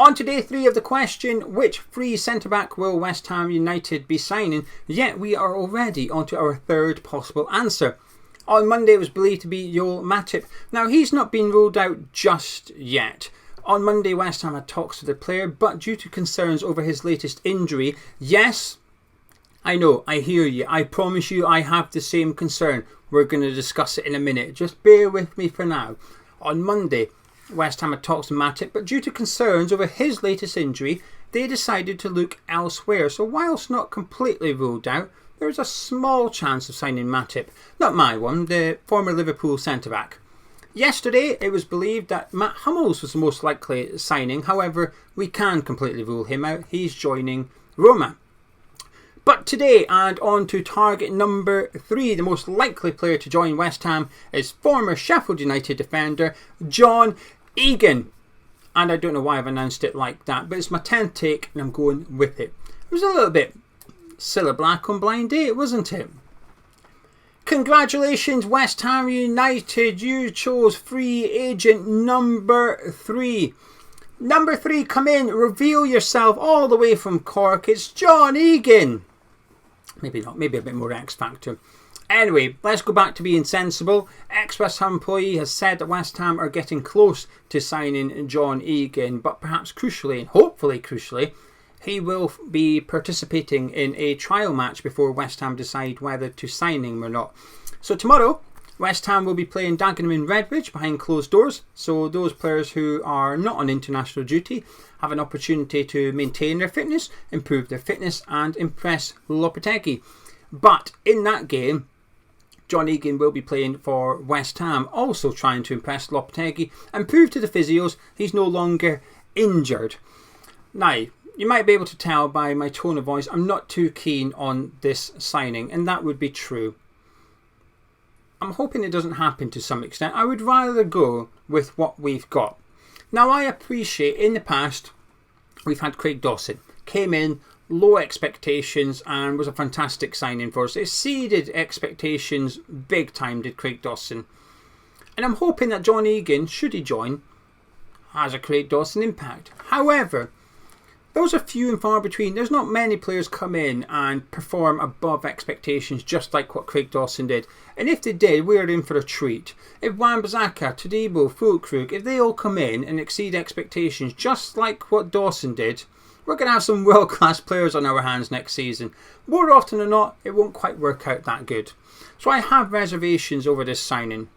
On to day 3 of the question, which free centre-back will West Ham United be signing? Yet we are already on to our third possible answer. On Monday it was believed to be Joel Matip. Now he's not been ruled out just yet. On Monday West Ham had talks with the player, but due to concerns over his latest injury, yes, I know, I hear you, I promise you I have the same concern. We're going to discuss it in a minute, just bear with me for now. On Monday West Ham had talks with Matip, but due to concerns over his latest injury, they decided to look elsewhere. So whilst not completely ruled out, there is a small chance of signing Matip. Not my one, the former Liverpool centre-back. Yesterday, it was believed that Matt Hummels was the most likely signing. However, we can completely rule him out. He's joining Roma. But today, and on to target number 3, the most likely player to join West Ham is former Sheffield United defender John Egan. And I don't know why I've announced it like that, but it's my 10th take and I'm going with it. It was a little bit Cilla Black on blind date, wasn't it? Congratulations West Ham United, you chose free agent number 3. Number 3, come in, reveal yourself all the way from Cork. It's John Egan. Maybe not, maybe a bit more X Factor. Anyway, let's go back to being sensible. ExWHUEmployee has said that West Ham are getting close to signing John Egan, but perhaps crucially, and hopefully crucially, he will be participating in a trial match before West Ham decide whether to sign him or not. So tomorrow, West Ham will be playing Dagenham in Redbridge behind closed doors. So those players who are not on international duty have an opportunity to maintain their fitness, improve their fitness and impress Lopetegui. But in that game, John Egan will be playing for West Ham, also trying to impress Lopetegui and prove to the physios he's no longer injured. Now, you might be able to tell by my tone of voice, I'm not too keen on this signing, and that would be true. I'm hoping it doesn't happen to some extent. I would rather go with what we've got. Now, I appreciate in the past, we've had Craig Dawson. Came in, low expectations, and was a fantastic signing for us. It exceeded expectations big time, did Craig Dawson. And I'm hoping that John Egan, should he join, has a Craig Dawson impact. However, those are few and far between. There's not many players come in and perform above expectations just like what Craig Dawson did. And if they did, we're in for a treat. If Wan-Bissaka, Todibo, Füllkrug, if they all come in and exceed expectations just like what Dawson did, we're going to have some world-class players on our hands next season. More often than not, it won't quite work out that good. So I have reservations over this signing.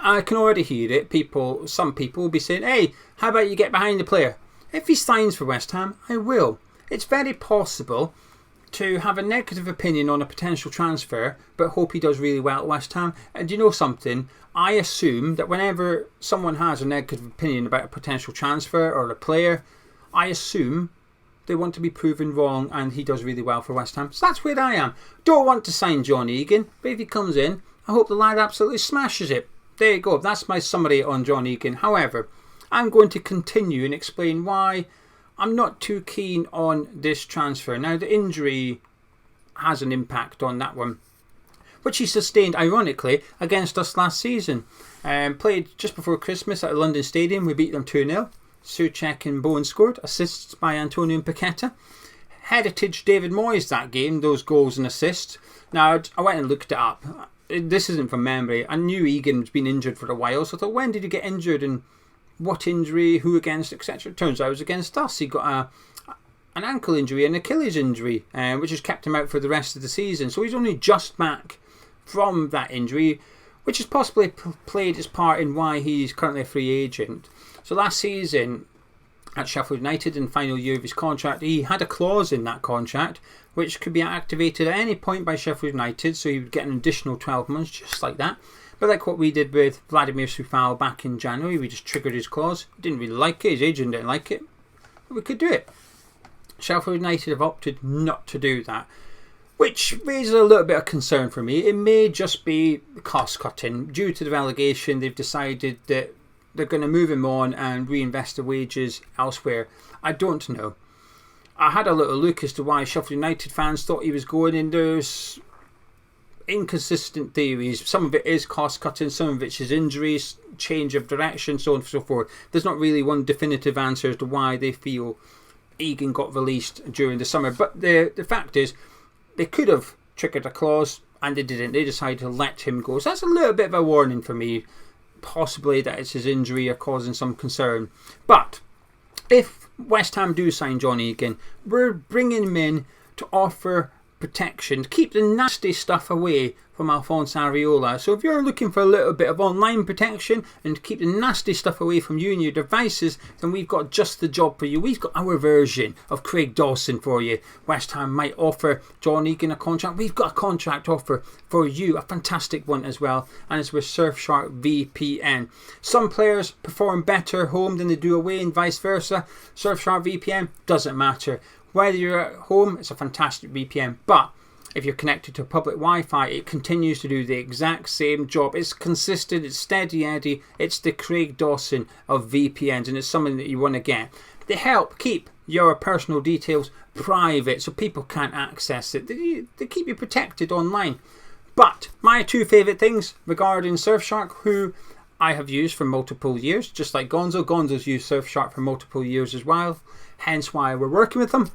I can already hear it. Some people will be saying, hey, how about you get behind the player? If he signs for West Ham, I will. It's very possible to have a negative opinion on a potential transfer, but hope he does really well at West Ham. And you know something? I assume that whenever someone has a negative opinion about a potential transfer or a player, I assume they want to be proven wrong and he does really well for West Ham. So that's where I am. Don't want to sign John Egan, but if he comes in, I hope the lad absolutely smashes it. There you go. That's my summary on John Egan. However, I'm going to continue and explain why I'm not too keen on this transfer. Now, the injury has an impact on that one, which he sustained, ironically, against us last season. Played just before Christmas at London Stadium. We beat them 2-0. Souček and Bowen scored. Assists by Antonio and Paqueta. Heritage David Moyes that game, those goals and assists. Now, I went and looked it up. This isn't from memory. I knew Egan's been injured for a while, so I thought, when did he get injured and what injury, who against, etc. It turns out it was against us. He got an ankle injury, an Achilles injury, which has kept him out for the rest of the season. So he's only just back from that injury, which has possibly played its part in why he's currently a free agent. So last season at Sheffield United, in the final year of his contract, he had a clause in that contract which could be activated at any point by Sheffield United, so he would get an additional 12 months just like that. But like what we did with Vladimir Coufal back in January, we just triggered his clause. Didn't really like it, his agent didn't like it, but we could do it. Sheffield United have opted not to do that, which raises a little bit of concern for me. It may just be cost cutting. Due to the relegation, they've decided that they're going to move him on and reinvest the wages elsewhere. I don't know. I had a little look as to why Sheffield United fans thought he was going, and there's inconsistent theories. Some of it is cost cutting, some of it is injuries, change of direction, so on and so forth. There's not really one definitive answer as to why they feel Egan got released during the summer. But the fact is, they could have triggered a clause and they didn't. They decided to let him go. So that's a little bit of a warning for me. Possibly that it's his injury or causing some concern. But if West Ham do sign John Egan, we're bringing him in to offer protection, to keep the nasty stuff away from Alphonse Areola. So if you're looking for a little bit of online protection and to keep the nasty stuff away from you and your devices, then we've got just the job for you. We've got our version of Craig Dawson for you. West Ham might offer John Egan a contract. We've got a contract offer for you, a fantastic one as well, and it's with Surfshark VPN. Some players perform better home than they do away and vice versa. Surfshark VPN doesn't matter. Whether you're at home, it's a fantastic VPN, but if you're connected to public Wi-Fi, it continues to do the exact same job. It's consistent, it's steady Eddie, it's the Craig Dawson of VPNs, and it's something that you want to get. They help keep your personal details private so people can't access it. They keep you protected online. But my two favourite things regarding Surfshark, who I have used for multiple years, just like Gonzo. Gonzo's used Surfshark for multiple years as well, hence why we're working with them.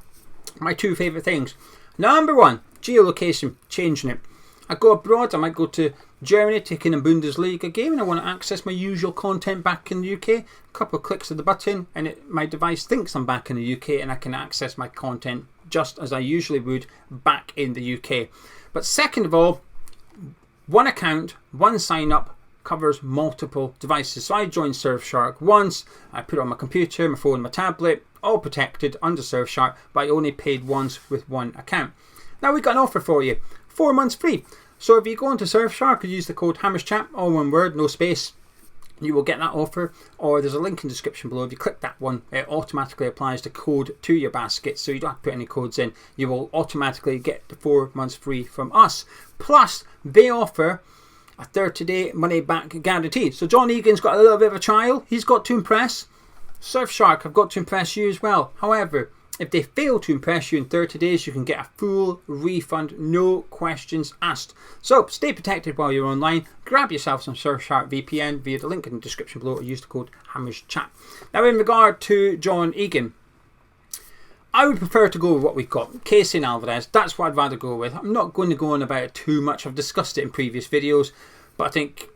My two favourite things. Number one, geolocation, changing it. I go abroad, I might go to Germany, taking a Bundesliga game, and I want to access my usual content back in the UK. A couple of clicks of the button and my device thinks I'm back in the UK and I can access my content just as I usually would back in the UK. But second of all, one account, one sign up covers multiple devices. So I joined Surfshark once, I put it on my computer, my phone, my tablet, all protected under Surfshark, but I only paid once with one account. Now we've got an offer for you, 4 months free. So if you go into Surfshark and use the code HammersChat, all one word, no space, you will get that offer, or there's a link in the description below. If you click that one, it automatically applies the code to your basket, so you don't have to put any codes in. You will automatically get the 4 months free from us. Plus, they offer a 30-day money-back guarantee. So John Egan's got a little bit of a trial. He's got to impress. Surfshark have got to impress you as well. However, if they fail to impress you in 30 days, you can get a full refund, no questions asked. So stay protected while you're online. Grab yourself some Surfshark VPN via the link in the description below, or use the code HammersChat. Now, in regard to John Egan, I would prefer to go with what we've got. Casey and Alvarez, that's what I'd rather go with. I'm not going to go on about it too much. I've discussed it in previous videos, but I think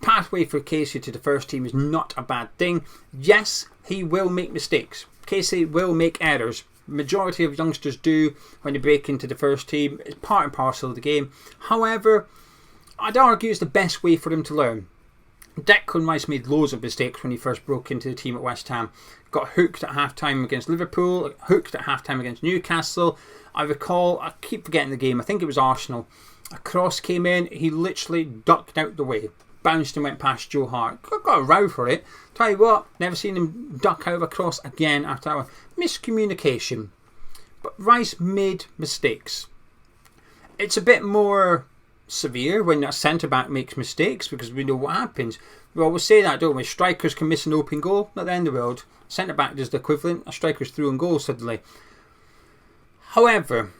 pathway for Casey to the first team is not a bad thing. Yes, he will make mistakes. Casey will make errors. Majority of youngsters do when they break into the first team. It's part and parcel of the game. However, I'd argue it's the best way for him to learn. Declan Rice made loads of mistakes when he first broke into the team at West Ham. Got hooked at half-time against Liverpool, hooked at half-time against Newcastle. I recall, I keep forgetting the game, I think it was Arsenal. A cross came in, he literally ducked out the way. Bounced and went past Joe Hart. Got a row for it. Tell you what, never seen him duck out of a cross again after that one. Miscommunication. But Rice made mistakes. It's a bit more severe when a centre-back makes mistakes because we know what happens. We always say that, don't we? Strikers can miss an open goal, not the end of the world. Centre-back does the equivalent. A striker's through on goal suddenly. However,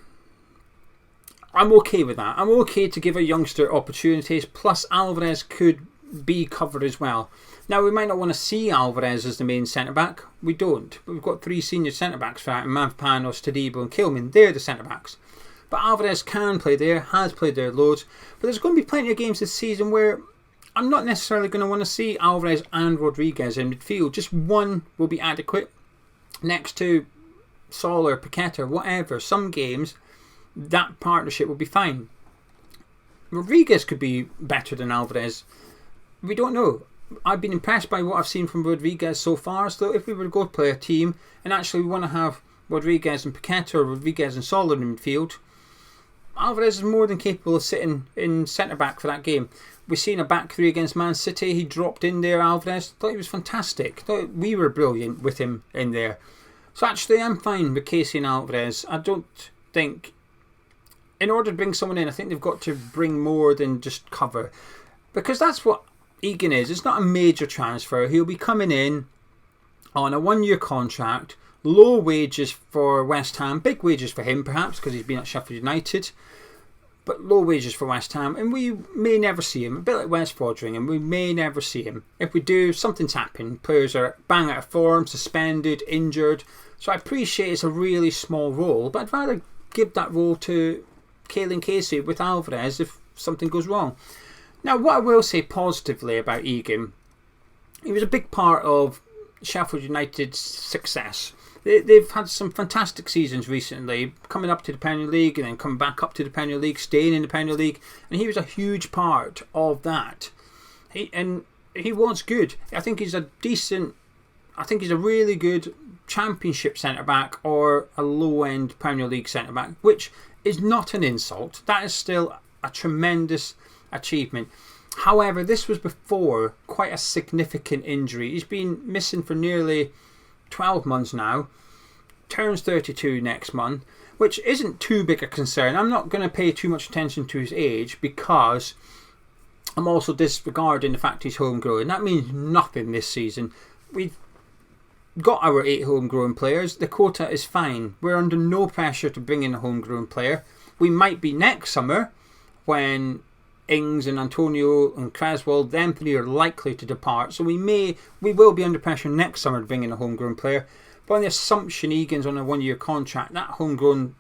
I'm okay with that. I'm okay to give a youngster opportunities. Plus, Alvarez could be covered as well. Now, we might not want to see Alvarez as the main centre-back. We don't. But we've got 3 senior centre-backs for that. Mavpanos, Tadibo and Kilman. They're the centre-backs. But Alvarez can play there, has played there loads. But there's going to be plenty of games this season where I'm not necessarily going to want to see Alvarez and Rodriguez in midfield. Just one will be adequate. Next to Sol or Paqueta, whatever. Some games, that partnership will be fine. Rodriguez could be better than Alvarez. We don't know. I've been impressed by what I've seen from Rodriguez so far. So if we were to go play a team and actually we want to have Rodriguez and Paqueta or Rodriguez and Sol in midfield, Alvarez is more than capable of sitting in centre-back for that game. We've seen a back three against Man City. He dropped in there, Alvarez. Thought he was fantastic. Thought we were brilliant with him in there. So actually, I'm fine with Casey and Alvarez. I don't think, in order to bring someone in, I think they've got to bring more than just cover. Because that's what Egan is. It's not a major transfer. He'll be coming in on a 1-year contract. Low wages for West Ham. Big wages for him, perhaps, because he's been at Sheffield United. but low wages for West Ham, and we may never see him. A bit like West Foderingham, we may never see him. If we do, something's happened. Players are bang out of form, suspended, injured. So I appreciate it's a really small role, but I'd rather give that role to Caelan Casey with Alvarez if something goes wrong. Now, what I will say positively about Egan, he was a big part of Sheffield United's success. They've had some fantastic seasons recently, coming up to the Premier League and then coming back up to the Premier League, staying in the Premier League, and he was a huge part of that. He was good. I think he's a really good Championship centre-back or a low-end Premier League centre-back, which is not an insult. That is still a tremendous achievement. However, this was before quite a significant injury. He's been missing for nearly 12 months now, turns 32 next month, which isn't too big a concern. I'm not going to pay too much attention to his age because I'm also disregarding the fact he's homegrown. That means nothing this season. We've got our 8 homegrown players. The quota is fine. We're under no pressure to bring in a homegrown player. We might be next summer when Ings and Antonio and Creswell, them 3 are likely to depart. So we will be under pressure next summer to bring in a homegrown player. But on the assumption Egan's on a 1-year contract, that homegrown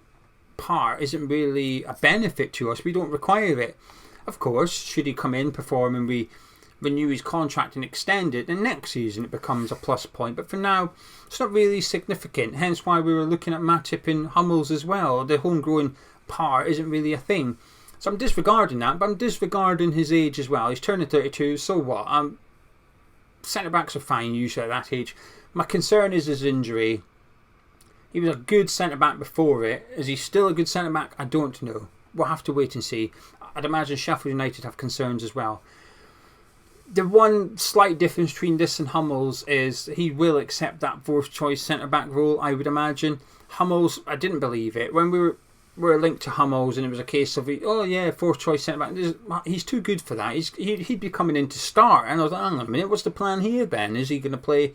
part isn't really a benefit to us. We don't require it. Of course, should he come in, perform, and we renew his contract and extend it, then next season it becomes a plus point. But for now, it's not really significant. Hence why we were looking at Matip and Hummels as well. The homegrown part isn't really a thing. So I'm disregarding that, but I'm disregarding his age as well. He's turning 32, so what? Centre-backs are fine usually at that age. My concern is his injury. He was a good centre-back before it. Is he still a good centre-back? I don't know. We'll have to wait and see. I'd imagine Sheffield United have concerns as well. The one slight difference between this and Hummels is he will accept that 4th choice centre-back role, I would imagine. Hummels, I didn't believe it. When we were linked to Hummels and it was a case of, oh yeah, 4th choice centre-back, he's too good for that. He'd be coming in to start. And I was like, hang on a minute, what's the plan here then? Is he going to play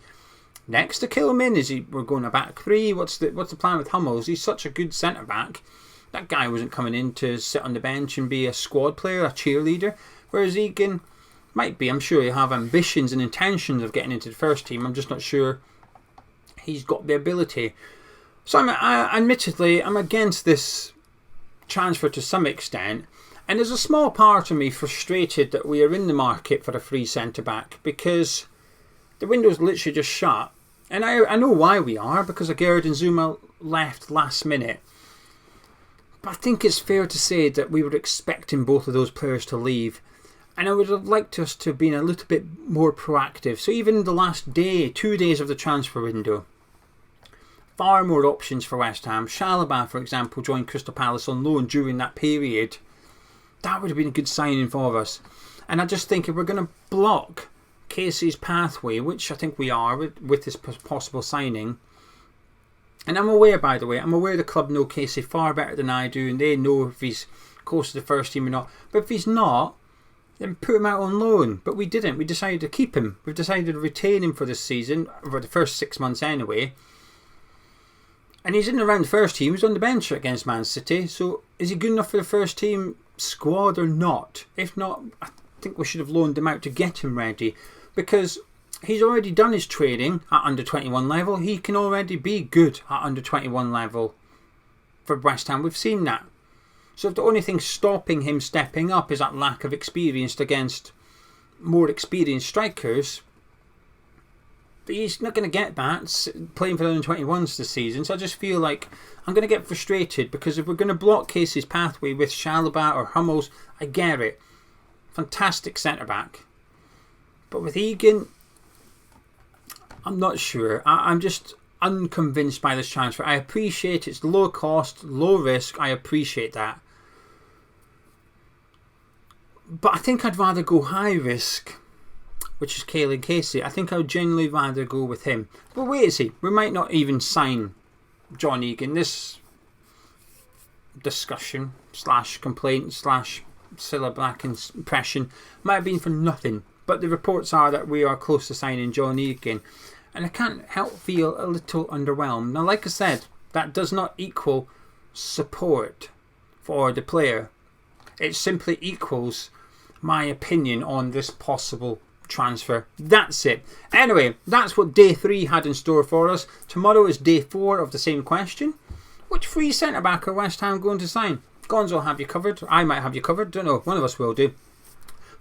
next to Kilman? We're going a back 3? What's the plan with Hummels? He's such a good centre-back. That guy wasn't coming in to sit on the bench and be a squad player, a cheerleader. Whereas Egan might be. I'm sure he'll have ambitions and intentions of getting into the first team. I'm just not sure he's got the ability. So admittedly, I'm against this transfer to some extent. And there's a small part of me frustrated that we are in the market for a free centre-back because the window's literally just shut. And I know why we are, because Agerd and Zuma left last minute. But I think it's fair to say that we were expecting both of those players to leave. And I would have liked us to have been a little bit more proactive. So even the last 2 days of the transfer window, far more options for West Ham. Chalobah, for example, joined Crystal Palace on loan during that period. That would have been a good signing for us. And I just think if we're going to block Casey's pathway, which I think we are with this possible signing. And I'm aware, by the way, the club know Casey far better than I do, and they know if he's close to the first team or not. But if he's not, then put him out on loan. But we didn't. We decided to keep him. We've decided to retain him for this season, for the first 6 months anyway. And he's in around the first team. He was on the bench against Man City. So is he good enough for the first team squad or not? If not, I think we should have loaned him out to get him ready. Because he's already done his training at under 21 level. He can already be good at under 21 level for West Ham. We've seen that. So if the only thing stopping him stepping up is that lack of experience against more experienced strikers, he's not going to get that playing for the under-21s this season. So I just feel like I'm going to get frustrated because if we're going to block Casey's pathway with Chalobah or Hummels, I get it. Fantastic centre-back. But with Egan, I'm not sure. I'm just unconvinced by this transfer. I appreciate it's low cost, low risk. I appreciate that. But I think I'd rather go high risk, which is Caelan Casey. I think I would genuinely rather go with him. But wait and see. We might not even sign John Egan. This discussion / complaint / Cilla Black impression might have been for nothing. But the reports are that we are close to signing John Egan. And I can't help feel a little underwhelmed. Now, like I said, that does not equal support for the player. It simply equals my opinion on this possible transfer. That's it. Anyway, that's what day 3 had in store for us. Tomorrow is day 4 of the same question. Which free centre back are West Ham going to sign? Gonzo will have you covered. I might have you covered. Don't know. One of us will do.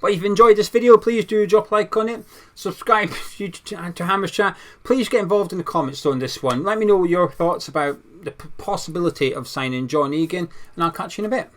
But if you've enjoyed this video, please do drop a like on it. Subscribe to Hammer's Chat. Please get involved in the comments on this one. Let me know your thoughts about the possibility of signing John Egan, and I'll catch you in a bit.